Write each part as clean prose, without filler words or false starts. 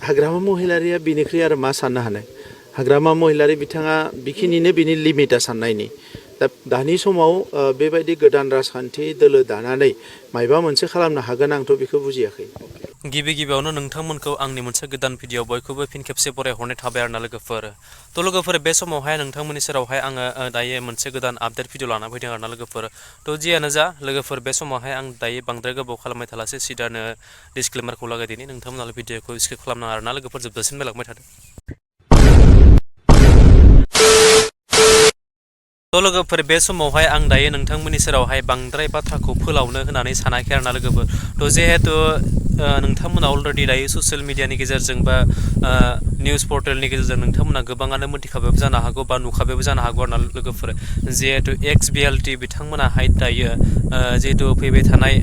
हाग्रामा महिलारिया बिनिख्रुइ आरो मा साननो हानाय हाग्रामा महिलारि बिथाङा बिखिनिनो बिनि लिमिटा साननायनि दा दानि समाव बेबायदि गोदान राजखान्थि दोलो दानानै मायबा मोनसे खालामनो हागोन आंथ' बेखौ बुजियाखै गिबि गिबियावनो नोंथांमोनखौ आंनि मोनसे गोदान भिडिअ बयखौबो फिन खेबसे बरायहरनाय थाबाय आरोना लोगोफोर थ' लोगोफोर बे समावहाय नोंथांमोननि सेरावहाय आङो दायो मोनसे गोदान आपडेट भिडिअ लाना फैदों आरोना लोगोफोर थ' जियानो जा लोगोफोर बे समावहाय आं दायो बांद्राय गोबाव खालामबाय थालासै सिदानो डिसक्लेमारखौ लागायदिनि नोंथांमोना भिडिअखौ स्किप खालामनाङा आरोना लोगोफोर जोबजासिम नायलांबाय थादों थ' लोगोफोर बे समावहाय आं दायो नोंथांमोननि सेरावहाय बांद्राय बाथ्राखौ फोलावनो होननानै सानाखै आरोना लोगोफोर थ' जिहेतु नोंथांमोना अलरेडि दायो ससियेल मिडियानि गेजेरजों बा निउस पर्टेलनि गेजेरजों नोंथांमोना गोबाङानो मोनथिखाबायबो जानो हागौ बा नुखाबायबो जानो हागौ आरोना लोगोफोर जिहेतु एक्स BLT बिथांमोनाहाय दायो जिहेतु फैबाय थानाय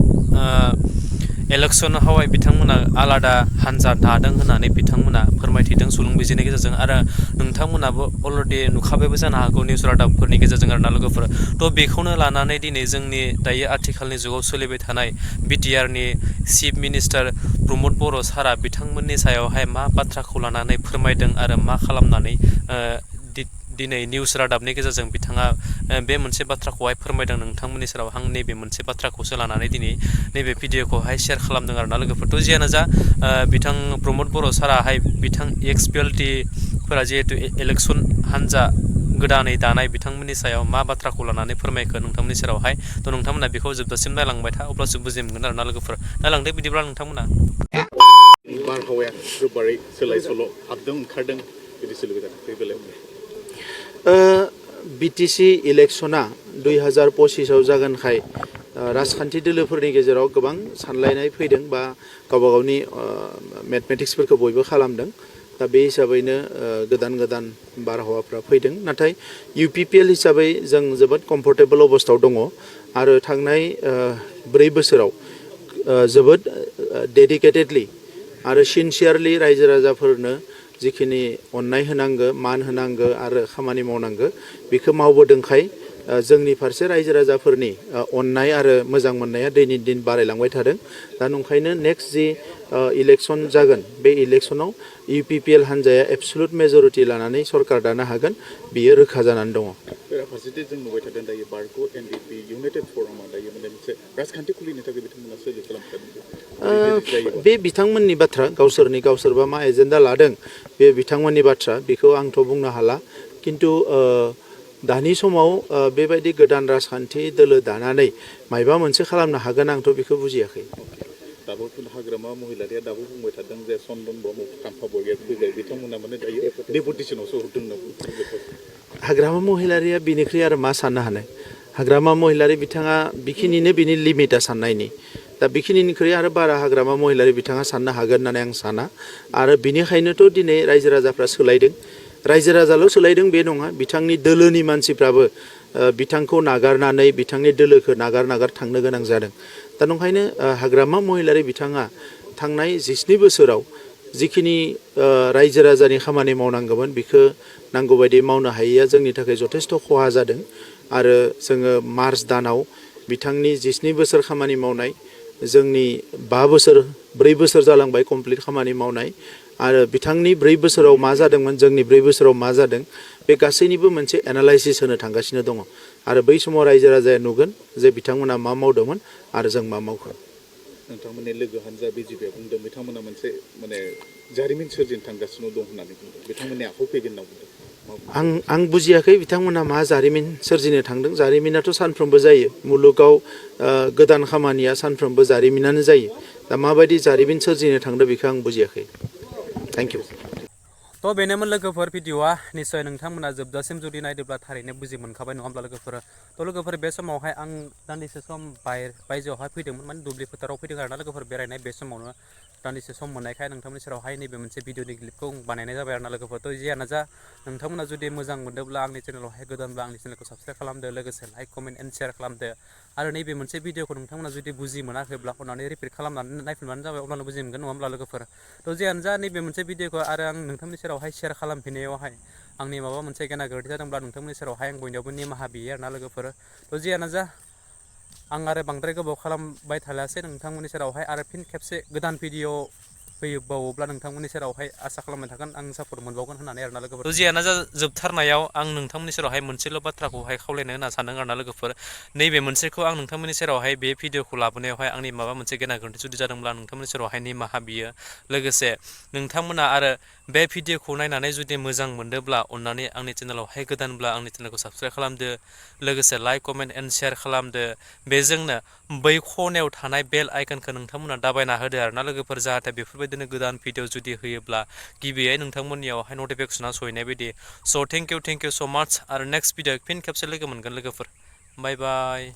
इलेक्सनावहाय बिथांमोना आलादा हान्जा दादों होननानै बिथांमोना फोरमायथिदों सुलुं बिजिरनि गेजेरजों आरो नोंथांमोनाबो अलरेडि नुखाबायबो जानो हागौ निउस रादाबफोरनि गेजेरजों आरोना लोगोफोर थ' बेखौनो लानानै दिनै जोंनि दायो आथिखालनि जुगाव सोलिबाय थानाय BTRनि चिफ मिनिस्टार प्रमद बर' सारा बिथांमोननि सायावहाय मा बाथ्राखौ लानानै फोरमायदों आरो मा खालामनानै दिनै निउस रादाबनि गेजेरजों बिथाङा बे मोनसे बाथ्राखौहाय फोरमायदों नोंथांमोननि सेराव आं नैबे मोनसे बाथ्राखौसो लानानै दिनै नैबे भिडिअखौहाय शेयार खालामदों आरोना लोगोफोरथ' जियानो जा बिथां प्रमद बर' साराहाय बिथां एक्स BLT फोरा जिहेतु इलेक्सन हान्जा गोदानै दानाय बिथांमोननि सायाव मा बाथ्राखौ लानानै फोरमायखो नोंथांमोननि सेरावहाय थ' नोंथांमोना बेखौ जोबजासिम नायलांबाय था अब्लासो बुजि मोनगोन आरोना लोगोफोर नायलांदो बिदिब्ला नोंथांमोना बारहावाया गोबारै सोलाय सोल' हाबदों ओंखारदों बिदि सोलिबाय थादों बे बेलायाव BTC इलेक्सना 2025 जागोनखाय राजखान्थि दोलोफोरनि गेजेराव गोबां सानलायनाय फैदों बा गावबा गावनि मेथमेटिक्सफोरखौ बयबो खालामदों दा बे हिसाबैनो गोदान गोदान बारहावाफ्रा फैदों नाथाय UPPL हिसाबै जों जोबोद कम्फर्टेबल अबस्थायाव दङ आरो थांनाय 4 बोसोराव जोबोद डेडिकेटेडलि आरो सिनसियारलि रायजो राजाफोरनो जिखिनि अननाय होनांगो मान होनांगो आरो खामानि मावनांगो बेखौ मावबोदोंखाय जोंनि फारसे रायजो राजाफोरनि अननाय आरो मोजां मोननाया दैनि दिन बारायलांबाय थादों दा नंखायनो नेक्स्ट जि इलेक्सन जागोन बे इलेक्सनाव UPPL हान्जाया एबसुलुट मेजरिटि लानानै सरकार दानो हागोन बियो रोखा जानानै दङ बेराफारसेथि जों नुबाय थादों दायो बारग' NDP इउनाइटेड फरमआ दायो मोनसे राजखान्थि खुलिनो थाखाय बिथांमोना सोलो खालामखादों बे बिथांमोननि बाथ्रा गावसोरबा मा एजेन्डा लादों बे बिथांमोननि बाथ्रा बेखौ आंथ' बुंनो हाला किन्तु दानि समाव बेबायदि गोदान राजखान्थि दोलो दानानै मायबा मोनसे खालामनो हागोन आंथ' बेखौ बुजियाखै दाबो हाग्रामा महिलारिया दाबो बुंबाय थादों जे चन्दन ब्रह्म काम्फा बरग'या फैबाय बिथांमोना माने दायो डेपुटेसनावसो हरदों होनना बुंदों हाग्रामा महिलारिया बिनिख्रुइ आरो मा साननो हानाय हाग्रामा महिलारि बिथाङा बिखिनिनो बिनि लिमिटा साननायनि दा बिखिनिनिख्रुइ आरो बारा हाग्रामा महिलारि बिथाङा साननो हागोन होननानै आं साना आरो बिनिखायनोथ' दिनै रायजो राजाफ्रा सोलायदों रायजो राजाल' सोलायदों बे नङा बिथांनि दोलोनि मानसिफ्राबो बिथांखौ नागारनानै बिथांनि दोलोखौ नागार थांनो गोनां जादों दा नंखायनो हाग्रामा महिलारि बिथाङा थांनाय 17 बोसोराव जिखिनि रायजो राजानि खामानि मावनांगौमोन बेखौ नांगौ बायदि मावनो हायैया जोंनि थाखाय जथेस्थ' खहा जादों आरो जोङो मार्च दानाव बिथांनि 17 बोसोर खामानि मावनाय जोंनि 4 बोसोर जालांबाय कमप्लिट खामानि मावनाय आरो बिथांनि 4 बोसोराव मा जादोंमोन जोंनि 4 बोसोराव मा जादों बे गासैनिबो मोनसे एनालाइसिस होनो थांगासिनो दङ आरो बै समाव रायजो राजाया नुगोन जे बिथांमोना मा मावदोंमोन आरो जों मा मावखो नोंथांमोननि लोगो हान्जा BJPआ बुंदों बिथांमोना मोनसे माने जारिमिन सोरजिनो थांगासिनो दं होननानै बुंदों बिथांमोननि आखायाव फैगोन होनना बुंदों आं बुजियाखै बिथांमोना मा जारिमिन सोरजिनो थांदों जारिमिनाथ' सानफ्रोमबो जायो मुलुगाव गोदान खामानिया सानफ्रोमबो जारिमिनानो जायो दा माबायदि जारिमिन सोरजिनो थांदों बेखौ आं बुजियाखै थेंक इउ थ' बेनोमोन लोगोफोर भिडिअआ निस्सय नोंथांमोना जोबजासिम जुदि नायदोंब्ला थारैनो बुजि मोनखाबाय नङा होमब्ला लोगोफोर थ' लोगोफोर बे समावहाय आं दान्दिसे सम बायजोआवहाय फैदोंमोन माने दुब्लि फोथाराव फैदों आरोना लोगोफोर बेरायनाय बे समावनो दान्दिसे सम मोननायखाय नोंथांमोननि सेरावहाय नैबे मोनसे भिडिअनि क्लिपखौ बानायनाय जाबाय आरोना लोगोफोर थ' जियानो जा नोंथांमोना जुदि मोजां मोनदोंब्ला आंनि चेनेलावहाय गोदानब्ला आंनि चेनेलखौ साबसक्राइब खालामदो लोगोसे लाइक कमेन्ट एन्ड शेयार खालामदो आरो नैबे मोनसे भिडिअखौ नोंथांमोना जुदि बुजि मोनाखैब्ला अननानै रिपिट खालामनानै नायफिनबानो जाबाय अब्लानो बुजि मोनगोन नङा होमब्ला लोगोफोर थ' जियानो जा नैबे मोनसे भिडिअखौ आरो आं नोंथांमोननि सेरावहाय शेयार खालामफिननायावहाय आंनि माबा मोनसे गेना गोरोन्थि जादोंब्ला नोंथांमोननि सेरावहाय आं बयनियावबो निमाहा बियो आरोना लोगोफोर थ' जियानो जा आं आरो बांद्राय गोबाव खालामबाय थालासै नोंथांमोननि सेरावहाय आरो फिन खेबसे गोदान भिडिअ फैबावोब्ला नोंथांमोननि सेरावहाय आसा खालामबाय थागोन आं सापर्ट मोनबावगोन होननानै आरोना लोगोफोर जियानो जा जोबथारनायाव आं नोंथांमोननि सेरावहाय मोनसेल' बाथ्राखौहाय खावलायनो होनना सानदों आरोना लोगोफोर नैबे मोनसेखौ आं नोंथांमोननि सेरावहाय बे भिडिअखौ लाबोनायावहाय आंनि माबा मोनसे गेना गोरोन्थि जुदि जादोंब्ला नोंथांमोननि सेरावहाय निमाहा बियो लोगोसे नोंथांमोना आरो बे भिडिअखौ नायनानै जुदि मोजां मोनदोंब्ला अननानै आंनि चेनेलावहाय गोदानब्ला आंनि चेनेलखौ साबस्क्राइब खालामदो लोगोसे लाइक कमेन्ट एन्ड शेयार खालामदो बेजोंनो बै खनायाव थानाय बेल आइकनखौ नोंथांमोना दाबायना होदो आरोना लोगोफोर जाहाथे बेफोरबायदिनो गोदान भिडिअ जुदि होयोब्ला गिबियै नोंथांमोननियावहाय नटिफिकेसना सहैनाय बायदि स' थेंक इउ स' माच आरो नेक्स्ट भिडिअ फिन खेबसे लोगो मोनगोन लोगोफोर बाय बाय